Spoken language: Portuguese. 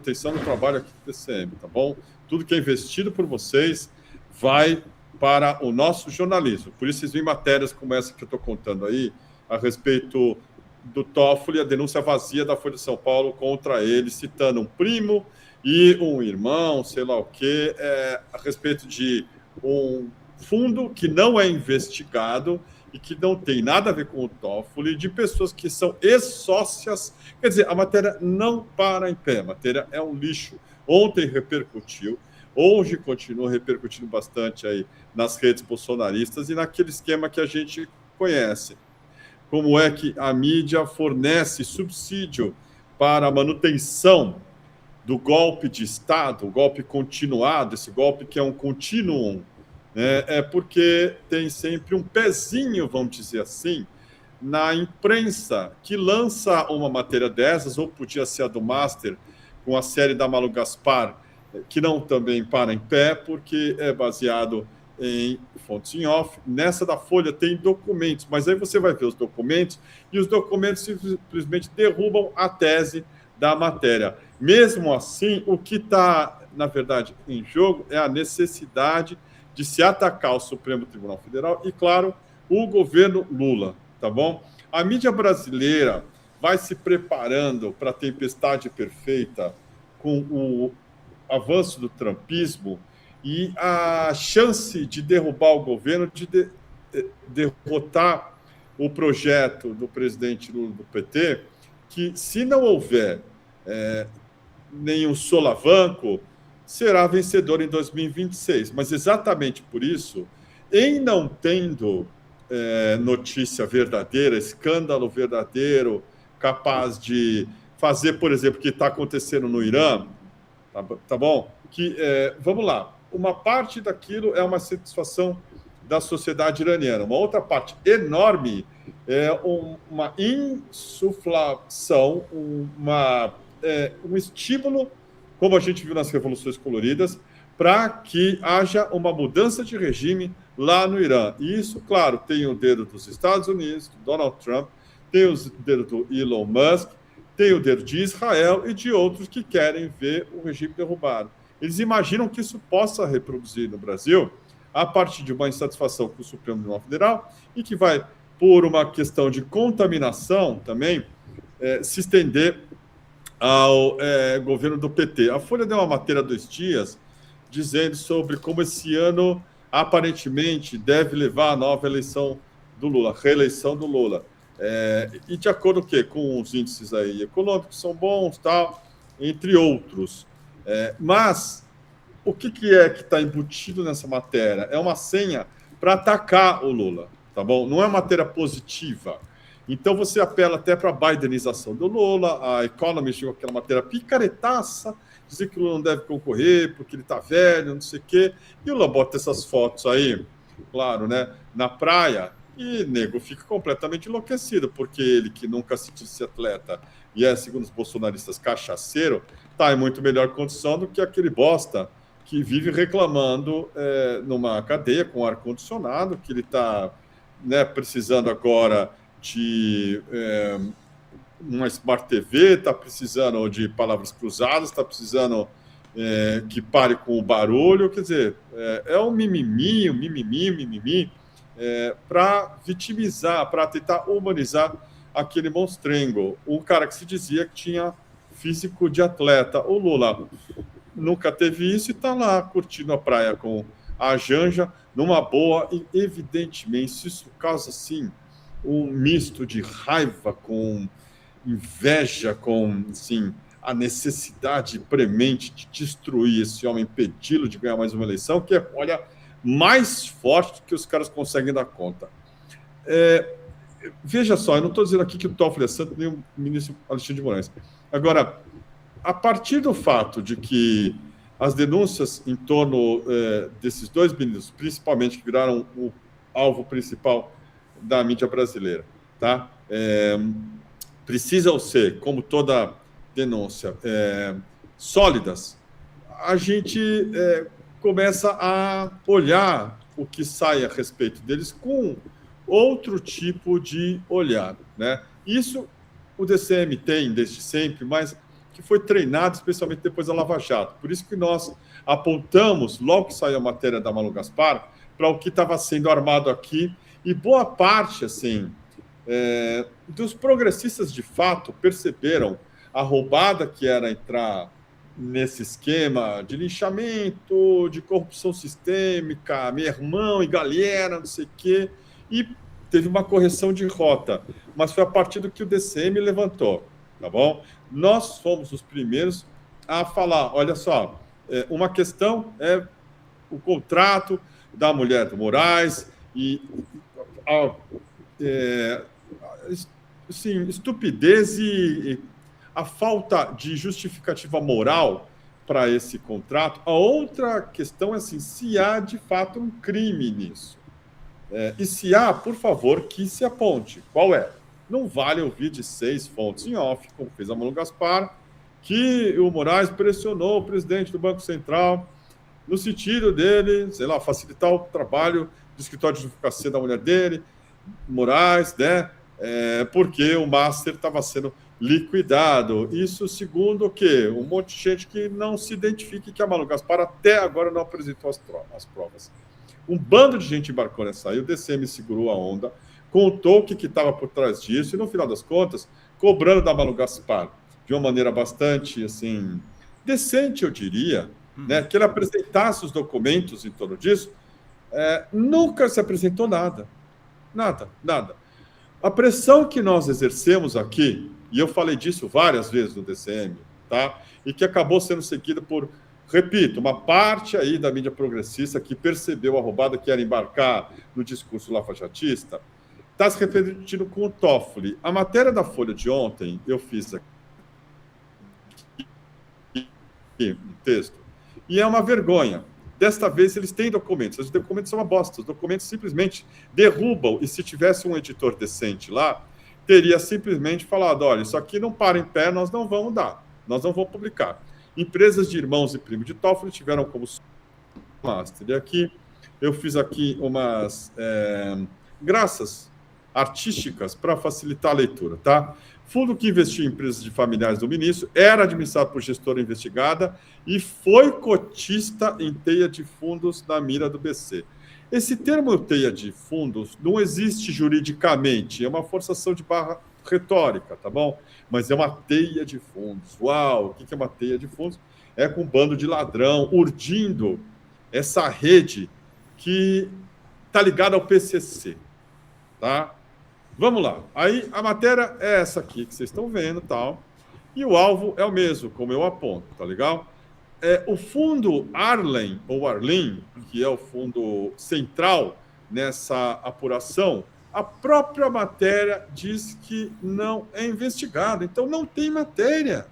manutenção do trabalho aqui do TCM, tá bom? Tudo que é investido por vocês vai para o nosso jornalismo. Por isso vocês veem matérias como essa que eu estou contando aí, a respeito do Toffoli, a denúncia vazia da Folha de São Paulo contra ele, citando um primo e um irmão, sei lá o quê, a respeito de um fundo que não é investigado e que não tem nada a ver com o Toffoli, de pessoas que são ex-sócias. Quer dizer, a matéria não para em pé, a matéria é um lixo. Ontem repercutiu, hoje continua repercutindo bastante aí nas redes bolsonaristas e naquele esquema que a gente conhece. Como é que a mídia fornece subsídio para a manutenção do golpe de Estado, o golpe continuado, esse golpe que é um continuum, né? É porque tem sempre um pezinho, vamos dizer assim, na imprensa que lança uma matéria dessas, ou podia ser a do Master, com a série da Malu Gaspar, que não também para em pé, porque é baseado em fontes em off. Nessa da Folha tem documentos, mas aí você vai ver os documentos, e os documentos simplesmente derrubam a tese da matéria. Mesmo assim, o que está, na verdade, em jogo é a necessidade de se atacar o Supremo Tribunal Federal e, claro, o governo Lula, tá bom? A mídia brasileira vai se preparando para a tempestade perfeita com o avanço do trumpismo e a chance de derrubar o governo, de derrotar o projeto do presidente Lula do PT, que, se não houver nenhum solavanco, será vencedor em 2026. Mas exatamente por isso, em não tendo notícia verdadeira, escândalo verdadeiro, capaz de fazer, por exemplo, o que está acontecendo no Irã, tá bom? Que, vamos lá, uma parte daquilo é uma satisfação da sociedade iraniana, uma outra parte enorme é uma insuflação, um estímulo, como a gente viu nas Revoluções Coloridas, para que haja uma mudança de regime lá no Irã. E isso, claro, tem o dedo dos Estados Unidos, do Donald Trump, tem o dedo do Elon Musk, tem o dedo de Israel e de outros que querem ver o regime derrubado. Eles imaginam que isso possa reproduzir no Brasil a partir de uma insatisfação com o Supremo Tribunal Federal e que vai, por uma questão de contaminação também, se estender ao governo do PT. A Folha deu uma matéria há 2 dias dizendo sobre como esse ano aparentemente deve levar a nova eleição do Lula, reeleição do Lula. E de acordo com os índices aí econômicos são bons, tal, entre outros. Mas o que é que está embutido nessa matéria? É uma senha para atacar o Lula, tá bom? Não é matéria positiva. Então você apela até para a bidenização do Lula, a Economist com aquela matéria picaretaça, dizer que o Lula não deve concorrer porque ele está velho, não sei o quê. E o Lula bota essas fotos aí, claro, né, na praia, e nego fica completamente enlouquecido, porque ele, que nunca se disse atleta e é, segundo os bolsonaristas, cachaceiro, está em muito melhor condição do que aquele bosta que vive reclamando numa cadeia com ar-condicionado, que ele está, né, precisando agora de uma Smart TV, está precisando de palavras cruzadas, está precisando que pare com o barulho. Quer dizer, é um mimimi, para vitimizar, para tentar humanizar aquele monstrengo. O cara que se dizia que tinha físico de atleta. O Lula nunca teve isso e está lá curtindo a praia com a Janja, numa boa, e evidentemente isso causa, assim, um misto de raiva com inveja, com, assim, a necessidade premente de destruir esse homem, impedi-lo de ganhar mais uma eleição, que é, olha, mais forte do que os caras conseguem dar conta. Veja só, eu não estou dizendo aqui que o Toffoli é santo, nem o ministro Alexandre de Moraes. Agora, a partir do fato de que as denúncias em torno desses 2 ministros, principalmente, que viraram o alvo principal da mídia brasileira, tá? Precisam ser, como toda denúncia, sólidas. A gente começa a olhar o que sai a respeito deles com outro tipo de olhar, né? Isso o DCM tem desde sempre, mas que foi treinado especialmente depois da Lava Jato. Por isso que nós apontamos, logo que saiu a matéria da Manu Gaspar, para o que estava sendo armado aqui, e boa parte, assim, dos progressistas, de fato, perceberam a roubada que era entrar nesse esquema de linchamento, de corrupção sistêmica, meu irmão e galera, não sei o quê, e teve uma correção de rota, mas foi a partir do que o DCM levantou, tá bom? Nós fomos os primeiros a falar, olha só, uma questão é o contrato da mulher do Moraes e assim, estupidez e a falta de justificativa moral para esse contrato. A outra questão é assim, se há de fato um crime nisso. E se há, por favor, que se aponte. Qual é? Não vale ouvir de 6 fontes em off, como fez a Manu Gaspar, que o Moraes pressionou o presidente do Banco Central no sentido dele, sei lá, facilitar o trabalho do escritório de advocacia da mulher dele, Moraes, né? Porque o Master estava sendo liquidado. Isso segundo o quê? Um monte de gente que não se identifica, que a Manu Gaspar até agora não apresentou as provas. Um bando de gente embarcou nessa aí, o DCM segurou a onda, contou o que estava por trás disso, e no final das contas, cobrando da Manu Gaspar de uma maneira bastante, assim, decente, eu diria, né, que ele apresentasse os documentos em torno disso, nunca se apresentou nada. Nada. A pressão que nós exercemos aqui, e eu falei disso várias vezes no DCM, tá? E que acabou sendo seguida por, repito, uma parte aí da mídia progressista que percebeu a roubada que era embarcar no discurso lafajatista, está se refletindo com o Toffoli. A matéria da Folha de ontem, eu fiz aqui um texto, e é uma vergonha. Desta vez, eles têm documentos. Os documentos são uma bosta. Os documentos simplesmente derrubam. E se tivesse um editor decente lá, teria simplesmente falado, olha, isso aqui não para em pé, nós não vamos dar. Nós não vamos publicar. Empresas de irmãos e primos de Toffoli tiveram como master. E aqui, eu fiz aqui umas graças artísticas para facilitar a leitura, tá? Fundo que investiu em empresas de familiares do ministro, era administrado por gestora investigada e foi cotista em teia de fundos na mira do BC. Esse termo teia de fundos não existe juridicamente, é uma forçação de barra retórica, tá bom? Mas é uma teia de fundos. Uau, o que é uma teia de fundos? É com um bando de ladrão urdindo essa rede que está ligada ao PCC, tá? Vamos lá. Aí a matéria é essa aqui que vocês estão vendo, tal. E o alvo é o mesmo, como eu aponto, tá legal? O fundo Arlen, ou Arlin, que é o fundo central nessa apuração, a própria matéria diz que não é investigado. Então não tem matéria.